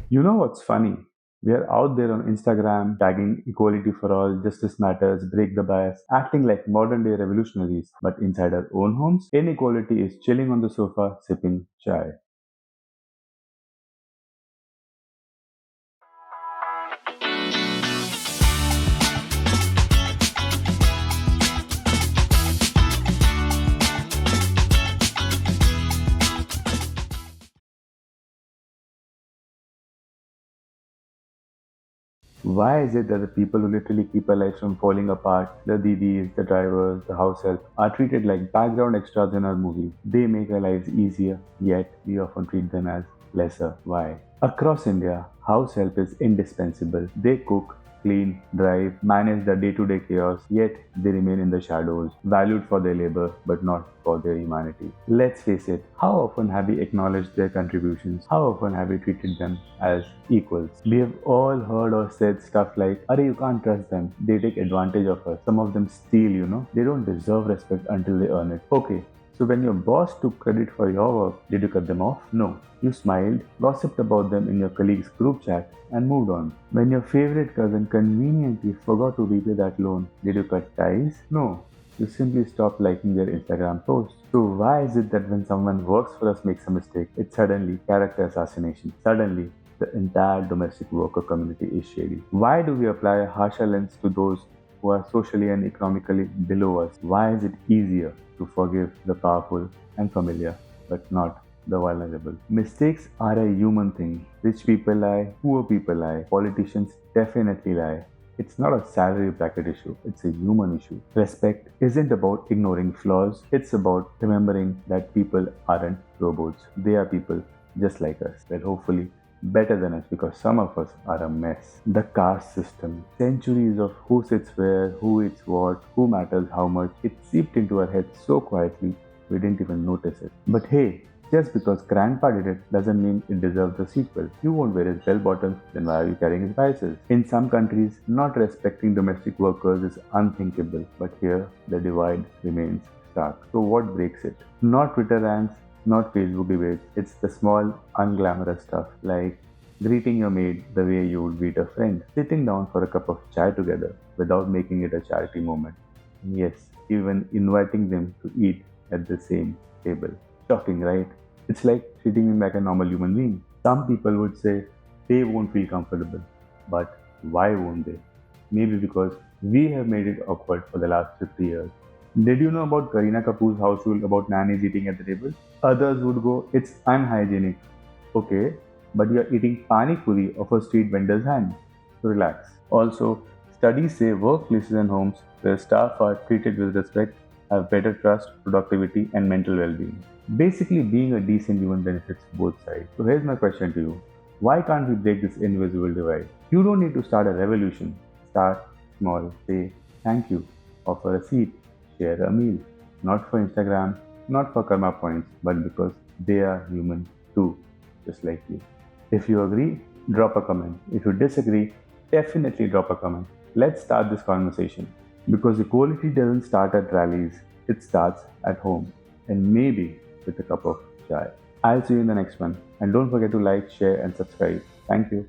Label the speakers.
Speaker 1: You know what's funny? We are out there on Instagram tagging equality for all, justice matters, break the bias, acting like modern day revolutionaries. But inside our own homes, inequality is chilling on the sofa sipping chai. Why is it that the people who literally keep our lives from falling apart, the didis, the drivers, the house help, are treated like background extras in our movie? They make our lives easier, yet we often treat them as lesser. Why? Across India, house help is indispensable. They cook, clean, drive, manage the day to day chaos, yet they remain in the shadows, valued for their labor but not for their humanity. Let's face it, how often have we acknowledged their contributions? How often have we treated them as equals? We have all heard or said stuff like, Are you can't trust them, they take advantage of us. Some of them steal. They don't deserve respect until they earn it. Okay, so when your boss took credit for your work, did you cut them off? No. You smiled, gossiped about them in your colleague's group chat, and moved on. When your favorite cousin conveniently forgot to repay that loan, did you cut ties? No. You simply stopped liking their Instagram posts. So why is it that when someone works for us makes a mistake, it's suddenly character assassination? Suddenly, the entire domestic worker community is shady. Why do we apply a harsher lens to those who are socially and economically below us? Why is it easier to forgive the powerful and familiar, but not the vulnerable? Mistakes are a human thing. Rich people lie, poor people lie, politicians definitely lie. It's not a salary bracket issue, it's a human issue. Respect isn't about ignoring flaws, it's about remembering that people aren't robots. They are people just like us. Well, hopefully, better than us because some of us are a mess. The caste system, centuries of who sits where, who eats what, who matters how much, it seeped into our heads so quietly we didn't even notice it. But hey, just because grandpa did it doesn't mean it deserves a sequel. You won't wear his bell bottoms, then why are you carrying his biases? In some countries, not respecting domestic workers is unthinkable, but here the divide remains stark. So what breaks it? Not Twitter rants, not Facebook debates. It's the small, unglamorous stuff like greeting your maid the way you would greet a friend, sitting down for a cup of chai together without making it a charity moment. And yes, even inviting them to eat at the same table. Shocking, right? It's like treating him like a normal human being. Some people would say they won't feel comfortable. But why won't they? Maybe because we have made it awkward for the last 50 years. Did you know about Kareena Kapoor's house rule about nannies eating at the table? Others would go, it's unhygienic. Okay, but you're eating pani puri off a street vendor's hand. So relax. Also, studies say workplaces and homes where staff are treated with respect have better trust, productivity, and mental well being. Basically, being a decent human benefits both sides. So here's my question to you. Why can't we break this invisible divide? You don't need to start a revolution. Start small. Say thank you. Offer a seat. Share a meal. Not for Instagram, not for karma points, but because they are human too, just like you. If you agree, drop a comment. If you disagree, definitely drop a comment. Let's start this conversation. Because equality doesn't start at rallies, it starts at home. And maybe with a cup of chai. I'll see you in the next one. And don't forget to like, share, and subscribe. Thank you.